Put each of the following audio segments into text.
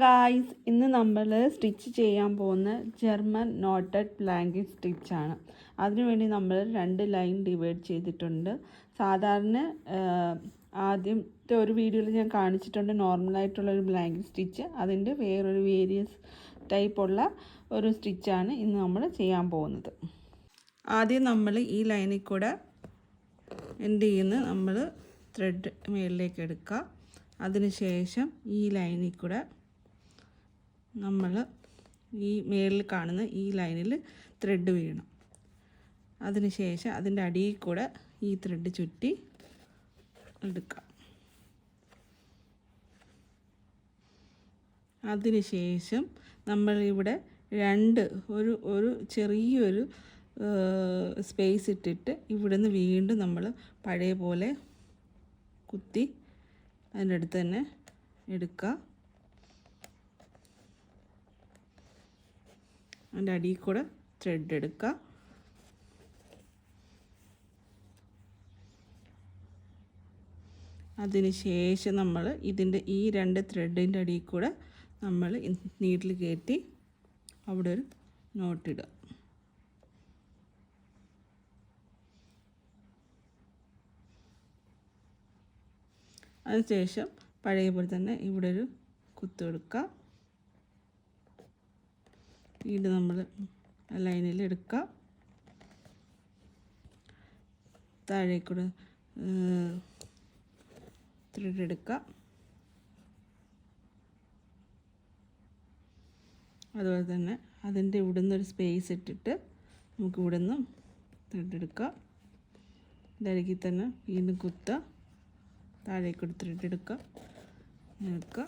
Guys, ഇന്ന് നമ്മൾ stitch ചെയ്യാൻ പോകുന്ന ജർമ്മൻ നോട്ടഡ് ബ്ലാങ്കറ്റ് സ്റ്റിച്ചാണ്. അതിനുവേണ്ടി നമ്മൾ 2 ലൈൻ ഡിവൈഡ് ചെയ്തിട്ടുണ്ട്. സാധാരണ ആദ്യത്തെ ഒരു വീഡിയോയിൽ ഞാൻ കാണിച്ചിട്ടുണ്ട് നോർമലായിട്ടുള്ളൊരു ബ്ലാങ്കറ്റ് സ്റ്റിച്ച്. അതിൻ്റെ വേറൊരു വേരിയസ് ടൈപ്പുള്ള ഒരു സ്റ്റിച്ചാണ് ഇന്ന് നമ്മൾ ചെയ്യാൻ പോകുന്നത്. ആദ്യം നമ്മൾ ഈ ലൈനിൽ കൂടെ എൻഡ് ചെയ്യുന്ന നമ്മൾ ത്രെഡ് മുകളിലേക്ക് എടുക്കുക. അതിനുശേഷം ഈ ലൈനിൽ കൂടെ നമ്മൾ ഈ മേളിൽ കാണുന്ന ഈ ലൈനിൽ ത്രെഡ് വീഴണം. അതിനുശേഷം അതിൻ്റെ അടിയിൽ കൂടെ ഈ ത്രെഡ് ചുറ്റി എടുക്കാം. അതിനുശേഷം നമ്മളിവിടെ ഒരു ചെറിയൊരു സ്പേസ് ഇട്ടിട്ട് ഇവിടുന്ന് വീണ്ടും നമ്മൾ പഴയ പോലെ കുത്തി അതിൻ്റെ അടുത്ത് തന്നെ എടുക്കുക. അതിൻ്റെ അടിയിൽ കൂടെ ത്രെഡ് എടുക്കുക. അതിന് ശേഷം നമ്മൾ ഇതിൻ്റെ ഈ 2 ത്രെഡിൻ്റെ അടിയിൽ കൂടെ നമ്മൾ നീഡിൽ കയറ്റി അവിടെ ഒരു നോട്ടിടുക. അതിനുശേഷം പഴയ പോലെ തന്നെ ഇവിടെ ഒരു കുത്ത് കൊടുക്കുക. വീണ്ടും നമ്മൾ ലൈനിൽ എടുക്കുക. താഴേക്കൂടെ ത്രെഡ് എടുക്കുക. അതുപോലെ തന്നെ അതിൻ്റെ ഇവിടുന്ന് ഒരു സ്പേസ് ഇട്ടിട്ട് നമുക്ക് ഇവിടുന്ന് ത്രെഡ് എടുക്കുക. ഇതരികിൽ തന്നെ വീണ്ടും കുത്തുക. താഴേക്കൂടെ ത്രെഡ് എടുക്കുക.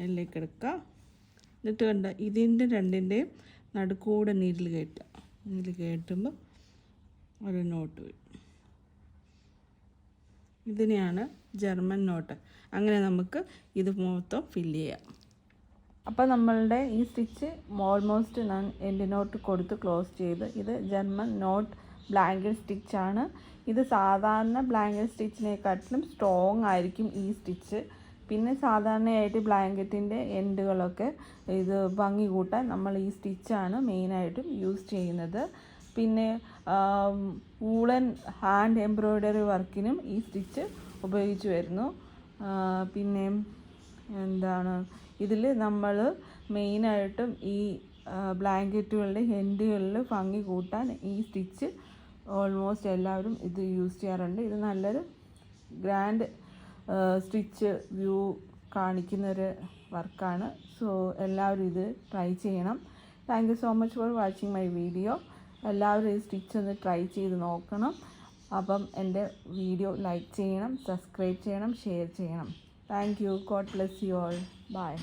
എല്ലേക്ക് എടുക്കുക. എന്നിട്ട് കണ്ട ഇതിൻ്റെ 2ൻ്റെയും നടുക്കൂടെ നീഡിൽ കയറ്റുക. നീഡിൽ കയറ്റുമ്പോൾ ഒരു നോട്ട് വരും. ഇതിനെയാണ് ജർമ്മൻ നോട്ട്. അങ്ങനെ നമുക്ക് ഇത് മൊത്തം ഫില്ല് ചെയ്യാം. അപ്പോൾ നമ്മളുടെ ഈ സ്റ്റിച്ച് ഓൾമോസ്റ്റ് ഞാൻ എൻഡ് നോട്ട് കൊടുത്ത് ക്ലോസ് ചെയ്ത്. ഇത് ജർമ്മൻ നോട്ട് ബ്ലാങ്കറ്റ് സ്റ്റിച്ചാണ്. ഇത് സാധാരണ ബ്ലാങ്കറ്റ് സ്റ്റിച്ചിനെക്കാട്ടിലും സ്ട്രോങ് ആയിരിക്കും ഈ സ്റ്റിച്ച്. പിന്നെ സാധാരണയായിട്ട് ബ്ലാങ്കറ്റിൻ്റെ എൻഡുകളൊക്കെ ഇത് ഭംഗി കൂട്ടാൻ നമ്മൾ ഈ സ്റ്റിച്ചാണ് മെയിനായിട്ടും യൂസ് ചെയ്യുന്നത്. പിന്നെ വൂളൻ ഹാൻഡ് എംബ്രോയ്ഡറി വർക്കിനും ഈ സ്റ്റിച്ച് ഉപയോഗിച്ച് വരുന്നു. പിന്നെ ഇതിൽ നമ്മൾ മെയിനായിട്ടും ഈ ബ്ലാങ്കറ്റുകളുടെ എൻഡുകളിൽ ഭംഗി കൂട്ടാൻ ഈ സ്റ്റിച്ച് ഓൾമോസ്റ്റ് എല്ലാവരും ഇത് യൂസ് ചെയ്യാറുണ്ട്. ഇത് നല്ലൊരു ഗ്രാൻഡ് സ്റ്റിച്ച് വ്യൂ കാണിക്കുന്നൊരു വർക്കാണ്. സോ എല്ലാവരും ഇത് ട്രൈ ചെയ്യണം. Thank you so much for watching my video. എല്ലാവരും ഈ സ്റ്റിച്ച് ഒന്ന് ട്രൈ ചെയ്ത് നോക്കണം. അപ്പം എൻ്റെ വീഡിയോ ലൈക്ക് ചെയ്യണം, സബ്സ്ക്രൈബ് ചെയ്യണം, ഷെയർ ചെയ്യണം. Thank you. God bless you all. By.